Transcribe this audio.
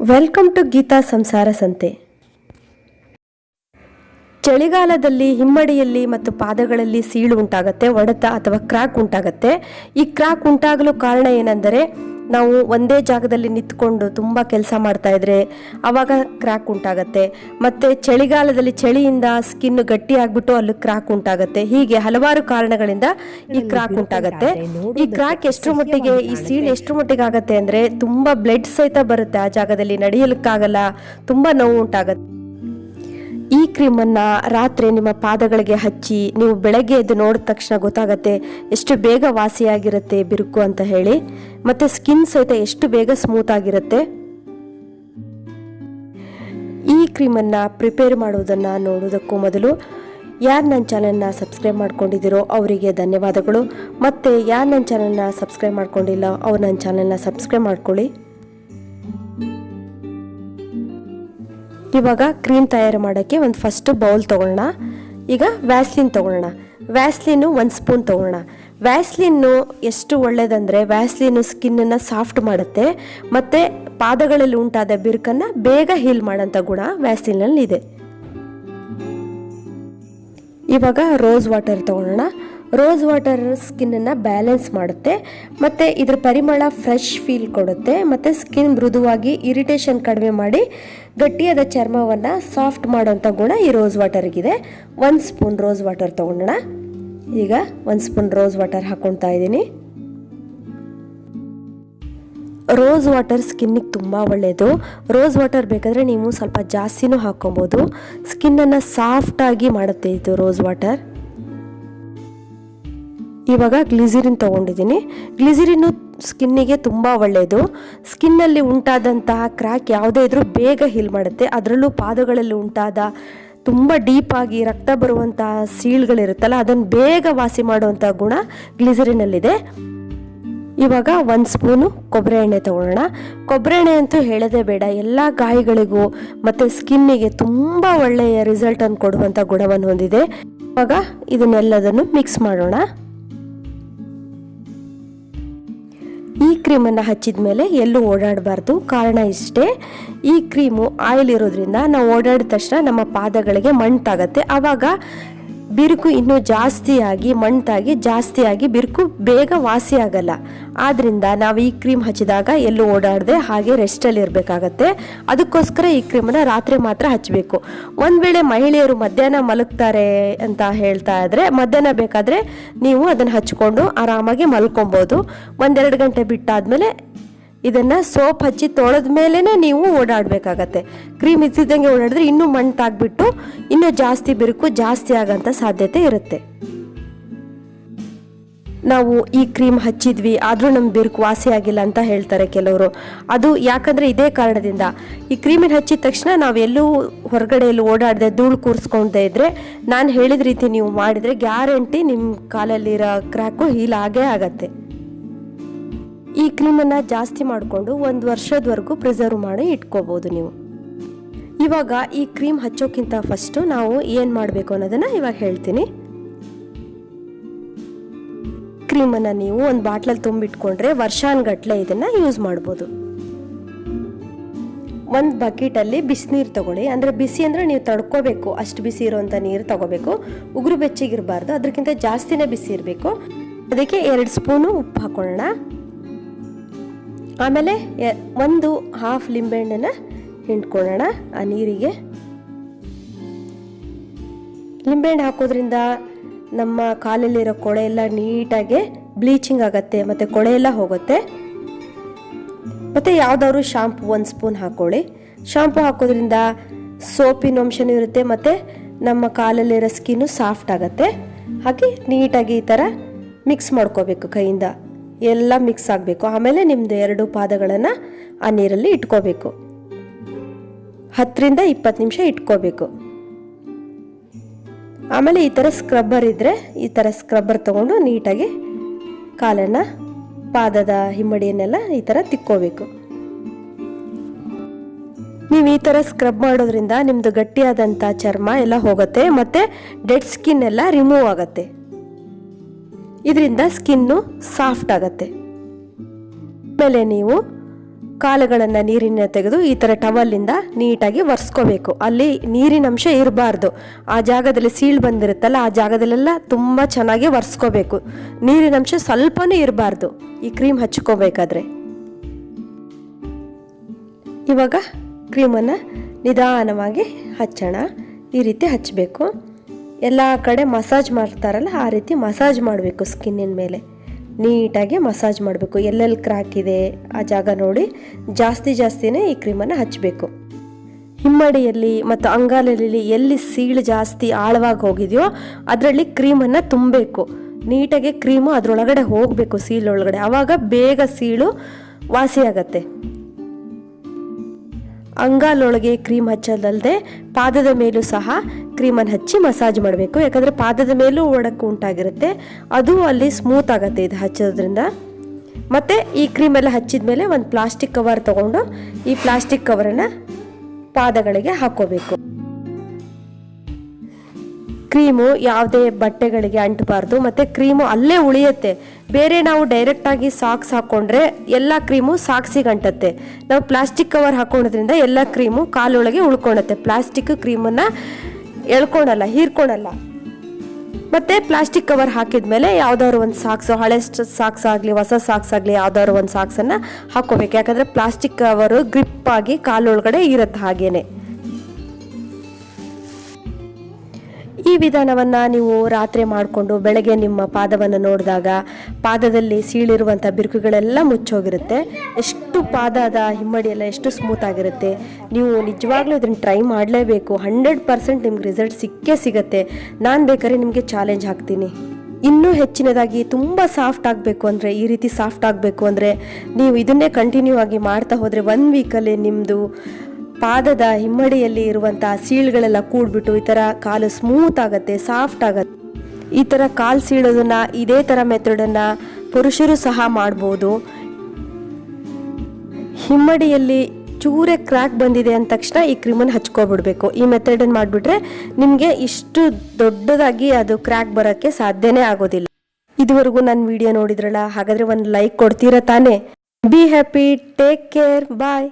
Welcome to Geetha ಸಂಸಾರ ಸಂತೆ. ಚಳಿಗಾಲದಲ್ಲಿ ಹಿಮ್ಮಡಿಯಲ್ಲಿ ಮತ್ತು ಪಾದಗಳಲ್ಲಿ ಸೀಳು ಉಂಟಾಗುತ್ತೆ, ಒಡೆತ ಅಥವಾ ಕ್ರ್ಯಾಕ್ ಉಂಟಾಗುತ್ತೆ. ಈ ಕ್ರ್ಯಾಕ್ ಉಂಟಾಗಲು ಕಾರಣ ಏನೆಂದರೆ ನಾವು ಒಂದೇ ಜಾಗದಲ್ಲಿ ನಿಂತ್ಕೊಂಡು ತುಂಬ ಕೆಲಸ ಮಾಡ್ತಾ ಇದ್ರೆ ಆವಾಗ ಕ್ರ್ಯಾಕ್ ಉಂಟಾಗತ್ತೆ. ಮತ್ತು ಚಳಿಗಾಲದಲ್ಲಿ ಚಳಿಯಿಂದ ಸ್ಕಿನ್ ಗಟ್ಟಿ ಆಗ್ಬಿಟ್ಟು ಅಲ್ಲಿ ಕ್ರ್ಯಾಕ್ ಉಂಟಾಗತ್ತೆ. ಹೀಗೆ ಹಲವಾರು ಕಾರಣಗಳಿಂದ ಈ ಕ್ರ್ಯಾಕ್ ಉಂಟಾಗತ್ತೆ. ಈ ಕ್ರ್ಯಾಕ್ ಎಷ್ಟರ ಮಟ್ಟಿಗೆ, ಈ ಸೀಳು ಎಷ್ಟರ ಮಟ್ಟಿಗೆ ಆಗತ್ತೆ ಅಂದರೆ ತುಂಬ ಬ್ಲಡ್ ಸಹಿತ ಬರುತ್ತೆ. ಆ ಜಾಗದಲ್ಲಿ ನಡೆಯಲಿಕ್ಕಾಗಲ್ಲ, ತುಂಬ ನೋವು ಉಂಟಾಗತ್ತೆ. ಈ ಕ್ರೀಮನ್ನು ರಾತ್ರಿ ನಿಮ್ಮ ಪಾದಗಳಿಗೆ ಹಚ್ಚಿ ನೀವು ಬೆಳಗ್ಗೆ ಎದ್ದು ನೋಡಿದ ತಕ್ಷಣ ಗೊತ್ತಾಗತ್ತೆ ಎಷ್ಟು ಬೇಗ ವಾಸಿಯಾಗಿರುತ್ತೆ ಬಿರುಕು ಅಂತ ಹೇಳಿ. ಮತ್ತು ಸ್ಕಿನ್ ಸಹಿತ ಎಷ್ಟು ಬೇಗ ಸ್ಮೂತ್ ಆಗಿರುತ್ತೆ. ಈ ಕ್ರೀಮನ್ನು ಪ್ರಿಪೇರ್ ಮಾಡುವುದನ್ನು ನೋಡೋದಕ್ಕೂ ಮೊದಲು ಯಾರು ನನ್ನ ಚಾನಲ್ನ ಸಬ್ಸ್ಕ್ರೈಬ್ ಮಾಡ್ಕೊಂಡಿದ್ದೀರೋ ಅವರಿಗೆ ಧನ್ಯವಾದಗಳು. ಮತ್ತು ಯಾರು ನನ್ನ ಚಾನಲ್ನ ಸಬ್ಸ್ಕ್ರೈಬ್ ಮಾಡ್ಕೊಂಡಿಲ್ಲ ಅವ್ರು ನನ್ನ ಚಾನಲ್ನ ಸಬ್ಸ್ಕ್ರೈಬ್ ಮಾಡ್ಕೊಳ್ಳಿ. ಇವಾಗ ಕ್ರೀಮ್ ತಯಾರು ಮಾಡೋಕ್ಕೆ ಒಂದು ಫಸ್ಟ್ ಬೌಲ್ ತೊಗೊಳ್ಳೋಣ. ಈಗ ವ್ಯಾಸ್ಲಿನ್ ತೊಗೊಳ್ಳೋಣ. ವ್ಯಾಸ್ಲಿನ್ನು 1 ಸ್ಪೂನ್ ತೊಗೊಳ್ಳೋಣ. ವ್ಯಾಸ್ಲಿನ್ನು ಎಷ್ಟು ಒಳ್ಳೆಯದಂದರೆ ವ್ಯಾಸ್ಲಿನ್ನು ಸ್ಕಿನ್ನನ್ನು ಸಾಫ್ಟ್ ಮಾಡುತ್ತೆ ಮತ್ತು ಪಾದಗಳಲ್ಲಿ ಉಂಟಾದ ಬಿರುಕನ್ನು ಬೇಗ ಹೀಲ್ ಮಾಡೋಂಥ ಗುಣ ವ್ಯಾಸ್ಲಿನಲ್ಲಿ ಇದೆ. ಇವಾಗ ರೋಸ್ ವಾಟರ್ ತೊಗೊಳ್ಳೋಣ. ರೋಸ್ ವಾಟರ್ ಸ್ಕಿನ್ನನ್ನು ಬ್ಯಾಲೆನ್ಸ್ ಮಾಡುತ್ತೆ ಮತ್ತು ಇದ್ರ ಪರಿಮಳ ಫ್ರೆಶ್ ಫೀಲ್ ಕೊಡುತ್ತೆ ಮತ್ತು ಸ್ಕಿನ್ ಮೃದುವಾಗಿ ಇರಿಟೇಷನ್ ಕಡಿಮೆ ಮಾಡಿ ಗಟ್ಟಿಯಾದ ಚರ್ಮವನ್ನು ಸಾಫ್ಟ್ ಮಾಡೋಂಥ ಗುಣ ಈ ರೋಸ್ ವಾಟರ್ಗಿದೆ. 1 ಸ್ಪೂನ್ ರೋಸ್ ವಾಟರ್ ತೊಗೊಳ್ಳೋಣ. ಈಗ 1 ಸ್ಪೂನ್ ರೋಸ್ ವಾಟರ್ ಹಾಕ್ಕೊಳ್ತಾ ಇದ್ದೀನಿ. ರೋಸ್ ವಾಟರ್ ಸ್ಕಿನ್ನಿಗೆ ತುಂಬ ಒಳ್ಳೆಯದು. ರೋಸ್ ವಾಟರ್ ಬೇಕಾದರೆ ನೀವು ಸ್ವಲ್ಪ ಜಾಸ್ತಿನೂ ಹಾಕ್ಕೊಬೋದು. ಸ್ಕಿನ್ನನ್ನು ಸಾಫ್ಟಾಗಿ ಮಾಡುತ್ತೆ ಇದು ರೋಸ್ ವಾಟರ್. ಇವಾಗ ಗ್ಲಿಸರಿನ್ ತೊಗೊಂಡಿದ್ದೀನಿ. ಗ್ಲಿಸರಿನ್ನು ಸ್ಕಿನ್ನಿಗೆ ತುಂಬ ಒಳ್ಳೆಯದು. ಸ್ಕಿನ್ನಲ್ಲಿ ಉಂಟಾದಂತಹ ಕ್ರ್ಯಾಕ್ ಯಾವುದೇ ಇದ್ರೂ ಬೇಗ ಹೀಲ್ ಮಾಡುತ್ತೆ. ಅದರಲ್ಲೂ ಪಾದಗಳಲ್ಲಿ ಉಂಟಾದ ತುಂಬ ಡೀಪಾಗಿ ರಕ್ತ ಬರುವಂತಹ ಸೀಳುಗಳಿರುತ್ತಲ್ಲ ಅದನ್ನು ಬೇಗ ವಾಸಿ ಮಾಡುವಂಥ ಗುಣ ಗ್ಲಿಸರಿನಲ್ಲಿದೆ. ಇವಾಗ 1 ಸ್ಪೂನು ಕೊಬ್ಬರಿ ಎಣ್ಣೆ ತೊಗೊಳ್ಳೋಣ. ಕೊಬ್ಬರಿ ಎಣ್ಣೆ ಅಂತೂ ಹೇಳೋದೇ ಬೇಡ, ಎಲ್ಲ ಗಾಯಗಳಿಗೂ ಮತ್ತು ಸ್ಕಿನ್ನಿಗೆ ತುಂಬ ಒಳ್ಳೆಯ ರಿಸಲ್ಟನ್ನು ಕೊಡುವಂಥ ಗುಣವನ್ನು ಹೊಂದಿದೆ. ಇವಾಗ ಇದನ್ನೆಲ್ಲದನ್ನು ಮಿಕ್ಸ್ ಮಾಡೋಣ. ಈ ಕ್ರೀಮನ್ನು ಹಚ್ಚಿದ ಮೇಲೆ ಎಲ್ಲೂ ಓಡಾಡಬಾರ್ದು. ಕಾರಣ ಇಷ್ಟೇ, ಈ ಕ್ರೀಮು ಆಯಿಲ್ ಇರೋದ್ರಿಂದ ನಾವು ಓಡಾಡಿದ ತಕ್ಷಣ ನಮ್ಮ ಪಾದಗಳಿಗೆ ಮಂಟಾಗತ್ತೆ. ಆವಾಗ ಬಿರುಕು ಇನ್ನೂ ಜಾಸ್ತಿಯಾಗಿ ಜಾಸ್ತಿಯಾಗಿ ಬಿರುಕು ಬೇಗ ವಾಸಿ ಆಗಲ್ಲ. ಆದ್ದರಿಂದ ನಾವು ಈ ಕ್ರೀಮ್ ಹಚ್ಚಿದಾಗ ಎಲ್ಲೂ ಓಡಾಡದೆ ಹಾಗೆ ರೆಸ್ಟಲ್ಲಿ ಇರಬೇಕಾಗತ್ತೆ. ಅದಕ್ಕೋಸ್ಕರ ಈ ಕ್ರೀಮನ್ನು ರಾತ್ರಿ ಮಾತ್ರ ಹಚ್ಚಬೇಕು. ಒಂದು ವೇಳೆ ಮಹಿಳೆಯರು ಮಧ್ಯಾಹ್ನ ಮಲಗ್ತಾರೆ ಅಂತ ಹೇಳ್ತಾ ಇದ್ರೆ ಮಧ್ಯಾಹ್ನ ಬೇಕಾದರೆ ನೀವು ಅದನ್ನು ಹಚ್ಕೊಂಡು ಆರಾಮಾಗಿ ಮಲ್ಕೊಬೋದು. 1-2 ಗಂಟೆ ಬಿಟ್ಟಾದಮೇಲೆ ಇದನ್ನು ಸೋಪ್ ಹಚ್ಚಿ ತೊಳೆದ ಮೇಲೇ ನೀವು ಓಡಾಡಬೇಕಾಗತ್ತೆ. ಕ್ರೀಮ್ ಇದ್ದಿದ್ದಂಗೆ ಓಡಾಡಿದ್ರೆ ಇನ್ನೂ ಮಂಟಾಗ್ಬಿಟ್ಟು ಇನ್ನೂ ಜಾಸ್ತಿ ಬಿರುಕು ಜಾಸ್ತಿ ಆಗೋಂಥ ಸಾಧ್ಯತೆ ಇರುತ್ತೆ. ನಾವು ಈ ಕ್ರೀಮ್ ಹಚ್ಚಿದ್ವಿ ಆದರೂ ನಮ್ಮ ಬಿರುಕು ವಾಸಿ ಆಗಿಲ್ಲ ಅಂತ ಹೇಳ್ತಾರೆ ಕೆಲವರು. ಅದು ಯಾಕಂದರೆ ಇದೇ ಕಾರಣದಿಂದ. ಈ ಕ್ರೀಮನ್ನು ಹಚ್ಚಿದ ತಕ್ಷಣ ನಾವೆಲ್ಲೂ ಹೊರಗಡೆ ಎಲ್ಲೂ ಓಡಾಡದೆ ಧೂಳು ಕೂರಿಸ್ಕೊಳ್ದೇ ಇದ್ದರೆ ನಾನು ಹೇಳಿದ ರೀತಿ ನೀವು ಮಾಡಿದರೆ ಗ್ಯಾರಂಟಿ ನಿಮ್ಮ ಕಾಲಲ್ಲಿರೋ ಕ್ರ್ಯಾಕು ಹೀಲ್ ಆಗೇ ಆಗತ್ತೆ. ಈ ಕ್ರೀಮನ್ನು ಜಾಸ್ತಿ ಮಾಡಿಕೊಂಡು 1 ವರ್ಷದವರೆಗೂ ಪ್ರಿಸರ್ವ್ ಮಾಡಿ ಇಟ್ಕೋಬೋದು ನೀವು. ಇವಾಗ ಈ ಕ್ರೀಮ್ ಹಚ್ಚೋಕ್ಕಿಂತ ಫಸ್ಟು ನಾವು ಏನು ಮಾಡಬೇಕು ಅನ್ನೋದನ್ನು ಇವಾಗ ಹೇಳ್ತೀನಿ. ಕ್ರೀಮನ್ನು ನೀವು ಒಂದು ಬಾಟ್ಲಲ್ಲಿ ತುಂಬಿಟ್ಕೊಂಡ್ರೆ ವರ್ಷಾನುಗಟ್ಲೆ ಇದನ್ನು ಯೂಸ್ ಮಾಡ್ಬೋದು. ಒಂದು ಬಕೆಟಲ್ಲಿ ಬಿಸಿನೀರು ತೊಗೊಳ್ಳಿ. ಅಂದರೆ ಬಿಸಿ ಅಂದರೆ ನೀವು ತಡ್ಕೋಬೇಕು, ಅಷ್ಟು ಬಿಸಿ ಇರೋವಂಥ ನೀರು ತಗೋಬೇಕು. ಉಗುರು ಬೆಚ್ಚಗಿರಬಾರ್ದು, ಅದಕ್ಕಿಂತ ಜಾಸ್ತಿನೇ ಬಿಸಿ ಇರಬೇಕು. ಅದಕ್ಕೆ 2 ಸ್ಪೂನು ಉಪ್ಪು ಹಾಕೊಳ್ಳೋಣ. ಆಮೇಲೆ 1/2 ಲಿಂಬೆಹಣ್ಣನ್ನು ಹಿಂಡ್ಕೊಳ್ಳೋಣ ಆ ನೀರಿಗೆ. ಲಿಂಬೆಹಣ್ಣು ಹಾಕೋದ್ರಿಂದ ನಮ್ಮ ಕಾಲಲ್ಲಿರೋ ಕೊಳೆ ಎಲ್ಲ ನೀಟಾಗಿ ಬ್ಲೀಚಿಂಗ್ ಆಗುತ್ತೆ ಮತ್ತು ಕೊಳೆ ಎಲ್ಲ ಹೋಗುತ್ತೆ. ಮತ್ತು ಯಾವುದಾದ್ರು ಶಾಂಪು 1 ಸ್ಪೂನ್ ಹಾಕ್ಕೊಳ್ಳಿ. ಶಾಂಪು ಹಾಕೋದ್ರಿಂದ ಸೋಪಿನ ಅಂಶನೂ ಇರುತ್ತೆ ಮತ್ತು ನಮ್ಮ ಕಾಲಲ್ಲಿರೋ ಸ್ಕಿನ್ನು ಸಾಫ್ಟ್ ಆಗುತ್ತೆ. ಹಾಗೆ ನೀಟಾಗಿ ಈ ಥರ ಮಿಕ್ಸ್ ಮಾಡ್ಕೋಬೇಕು, ಕೈಯಿಂದ ಎಲ್ಲ ಮಿಕ್ಸ್ ಆಗಬೇಕು. ಆಮೇಲೆ ನಿಮ್ಮದು 2 ಪಾದಗಳನ್ನು ಆ ನೀರಲ್ಲಿ ಇಟ್ಕೋಬೇಕು. 10ರಿಂದ 20 ನಿಮಿಷ ಇಟ್ಕೋಬೇಕು. ಆಮೇಲೆ ಈ ಥರ ಸ್ಕ್ರಬ್ಬರ್ ಇದ್ದರೆ ಈ ಥರ ಸ್ಕ್ರಬ್ಬರ್ ತೊಗೊಂಡು ನೀಟಾಗಿ ಕಾಲನ್ನು, ಪಾದದ ಹಿಮ್ಮಡಿಯನ್ನೆಲ್ಲ ಈ ಥರ ತಿಕ್ಕೋಬೇಕು. ನೀವು ಈ ಥರ ಸ್ಕ್ರಬ್ ಮಾಡೋದ್ರಿಂದ ನಿಮ್ಮದು ಗಟ್ಟಿಯಾದಂಥ ಚರ್ಮ ಎಲ್ಲ ಹೋಗುತ್ತೆ ಮತ್ತು ಡೆಡ್ ಸ್ಕಿನ್ ಎಲ್ಲ ರಿಮೂವ್ ಆಗುತ್ತೆ. ಇದರಿಂದ ಸ್ಕಿನ್ನು ಸಾಫ್ಟ್ ಆಗುತ್ತೆ. ಆಮೇಲೆ ನೀವು ಕಾಲುಗಳನ್ನು ನೀರಿನ ತೆಗೆದು ಈ ಥರ ಟವಲಿಂದ ನೀಟಾಗಿ ಒರೆಸ್ಕೋಬೇಕು. ಅಲ್ಲಿ ನೀರಿನ ಅಂಶ ಇರಬಾರ್ದು. ಆ ಜಾಗದಲ್ಲಿ ಸೀಳು ಬಂದಿರುತ್ತಲ್ಲ ಆ ಜಾಗದಲ್ಲೆಲ್ಲ ತುಂಬ ಚೆನ್ನಾಗಿ ಒರೆಸ್ಕೋಬೇಕು. ನೀರಿನ ಅಂಶ ಸ್ವಲ್ಪನೂ ಇರಬಾರ್ದು ಈ ಕ್ರೀಮ್ ಹಚ್ಕೋಬೇಕಾದ್ರೆ. ಇವಾಗ ಕ್ರೀಮನ್ನು ನಿಧಾನವಾಗಿ ಹಚ್ಚೋಣ. ಈ ರೀತಿ ಹಚ್ಚಬೇಕು. ಎಲ್ಲ ಕಡೆ ಮಸಾಜ್ ಮಾಡ್ತಾರಲ್ಲ ಆ ರೀತಿ ಮಸಾಜ್ ಮಾಡಬೇಕು. ಸ್ಕಿನ್ನಿನ ಮೇಲೆ ನೀಟಾಗಿ ಮಸಾಜ್ ಮಾಡಬೇಕು. ಎಲ್ಲೆಲ್ಲಿ ಕ್ರ್ಯಾಕ್ ಇದೆ ಆ ಜಾಗ ನೋಡಿ ಜಾಸ್ತಿನೇ ಈ ಕ್ರೀಮನ್ನು ಹಚ್ಚಬೇಕು. ಹಿಮ್ಮಡಿಯಲ್ಲಿ ಮತ್ತು ಅಂಗಾಲಲ್ಲಿ ಎಲ್ಲಿ ಸೀಳು ಜಾಸ್ತಿ ಆಳವಾಗಿ ಹೋಗಿದೆಯೋ ಅದರಲ್ಲಿ ಕ್ರೀಮನ್ನು ತುಂಬಬೇಕು. ನೀಟಾಗಿ ಕ್ರೀಮು ಅದರೊಳಗಡೆ ಹೋಗಬೇಕು, ಸೀಳೊಳಗಡೆ. ಆವಾಗ ಬೇಗ ಸೀಳು ವಾಸಿಯಾಗತ್ತೆ. ಅಂಗಾಲೊಳಗೆ ಕ್ರೀಮ್ ಹಚ್ಚೋದಲ್ಲದೆ ಪಾದದ ಮೇಲೂ ಸಹ ಕ್ರೀಮನ್ನು ಹಚ್ಚಿ ಮಸಾಜ್ ಮಾಡಬೇಕು. ಯಾಕಂದರೆ ಪಾದದ ಮೇಲೂ ಒಡಕು ಉಂಟಾಗಿರುತ್ತೆ, ಅದು ಅಲ್ಲಿ ಸ್ಮೂತ್ ಆಗುತ್ತೆ ಇದು ಹಚ್ಚೋದ್ರಿಂದ. ಮತ್ತು ಈ ಕ್ರೀಮೆಲ್ಲ ಹಚ್ಚಿದ ಮೇಲೆ ಒಂದು ಪ್ಲಾಸ್ಟಿಕ್ ಕವರ್ ತೊಗೊಂಡು ಈ ಪ್ಲಾಸ್ಟಿಕ್ ಕವರನ್ನು ಪಾದಗಳಿಗೆ ಹಾಕ್ಕೋಬೇಕು. ಕ್ರೀಮು ಯಾವುದೇ ಬಟ್ಟೆಗಳಿಗೆ ಅಂಟಬಾರ್ದು. ಮತ್ತು ಕ್ರೀಮು ಅಲ್ಲೇ ಉಳಿಯುತ್ತೆ. ಬೇರೆ ನಾವು ಡೈರೆಕ್ಟಾಗಿ ಸಾಕ್ಸ್ ಹಾಕ್ಕೊಂಡ್ರೆ ಎಲ್ಲ ಕ್ರೀಮು ಸಾಕ್ಸಿಗೆ ಅಂಟತ್ತೆ. ನಾವು ಪ್ಲಾಸ್ಟಿಕ್ ಕವರ್ ಹಾಕೋದ್ರಿಂದ ಎಲ್ಲ ಕ್ರೀಮು ಕಾಲೊಳಗೆ ಉಳ್ಕೊಳತ್ತೆ. ಪ್ಲಾಸ್ಟಿಕ್ ಕ್ರೀಮನ್ನು ಎಳ್ಕೊಳಲ್ಲ, ಹೀರ್ಕೊಳಲ್ಲ. ಮತ್ತು ಪ್ಲಾಸ್ಟಿಕ್ ಕವರ್ ಹಾಕಿದ ಮೇಲೆ ಯಾವುದಾದ್ರು ಒಂದು ಸಾಕ್ಸು, ಹಳೆ ಸಾಕ್ಸ್ ಆಗಲಿ ಹೊಸ ಸಾಕ್ಸ್ ಆಗಲಿ ಯಾವುದಾದ್ರು ಒಂದು ಸಾಕ್ಸನ್ನು ಹಾಕ್ಕೋಬೇಕು. ಯಾಕಂದರೆ ಪ್ಲಾಸ್ಟಿಕ್ ಕವರು ಗ್ರಿಪ್ಪಾಗಿ ಕಾಲೊಳಗಡೆ ಇರುತ್ತೆ ಹಾಗೇನೆ. ಈ ವಿಧಾನವನ್ನು ನೀವು ರಾತ್ರಿ ಮಾಡಿಕೊಂಡು ಬೆಳಗ್ಗೆ ನಿಮ್ಮ ಪಾದವನ್ನು ನೋಡಿದಾಗ ಪಾದದಲ್ಲಿ ಸೀಳಿರುವಂಥ ಬಿರುಕುಗಳೆಲ್ಲ ಮುಚ್ಚೋಗಿರುತ್ತೆ. ಎಷ್ಟು ಪಾದದ ಹಿಮ್ಮಡಿಯೆಲ್ಲ ಎಷ್ಟು ಸ್ಮೂತ್ ಆಗಿರುತ್ತೆ. ನೀವು ನಿಜವಾಗ್ಲೂ ಇದನ್ನು ಟ್ರೈ ಮಾಡಲೇಬೇಕು. 100% ನಿಮ್ಗೆ ರಿಸಲ್ಟ್ ಸಿಗುತ್ತೆ. ನಾನು ಬೇಕಾದ್ರೆ ನಿಮಗೆ ಚಾಲೆಂಜ್ ಹಾಕ್ತೀನಿ. ಇನ್ನೂ ಹೆಚ್ಚಿನದಾಗಿ ತುಂಬ ಸಾಫ್ಟ್ ಆಗಬೇಕು ಅಂದರೆ, ಈ ರೀತಿ ಸಾಫ್ಟ್ ಆಗಬೇಕು ಅಂದರೆ ನೀವು ಇದನ್ನೇ ಕಂಟಿನ್ಯೂ ಆಗಿ ಮಾಡ್ತಾ ಹೋದರೆ 1 ವೀಕಲ್ಲಿ ನಿಮ್ಮದು ಪಾದದ ಹಿಮ್ಮಡಿಯಲ್ಲಿ ಇರುವಂಥ ಸೀಳುಗಳೆಲ್ಲ ಕೂಡ್ಬಿಟ್ಟು ಈ ಥರ ಕಾಲು ಸ್ಮೂತ್ ಆಗುತ್ತೆ, ಸಾಫ್ಟ್ ಆಗುತ್ತೆ. ಈ ಥರ ಕಾಲು ಸೀಳೋದನ್ನು ಇದೇ ಥರ ಮೆಥಡನ್ನು ಪುರುಷರು ಸಹ ಮಾಡ್ಬೋದು. ಹಿಮ್ಮಡಿಯಲ್ಲಿ ಚೂರೇ ಕ್ರ್ಯಾಕ್ ಬಂದಿದೆ ಅಂದ ತಕ್ಷಣ ಈ ಕ್ರೀಮನ್ನು ಹಚ್ಕೊಬಿಡ್ಬೇಕು. ಈ ಮೆಥಡನ್ನು ಮಾಡಿಬಿಟ್ರೆ ನಿಮಗೆ ಇಷ್ಟು ದೊಡ್ಡದಾಗಿ ಅದು ಕ್ರ್ಯಾಕ್ ಬರೋಕ್ಕೆ ಸಾಧ್ಯನೇ ಆಗೋದಿಲ್ಲ. ಇದುವರೆಗೂ ನನ್ನ ವಿಡಿಯೋ ನೋಡಿದ್ರಲ್ಲ, ಹಾಗಾದರೆ ಒಂದು ಲೈಕ್ ಕೊಡ್ತೀರಾ ತಾನೇ? Be happy, take care, bye.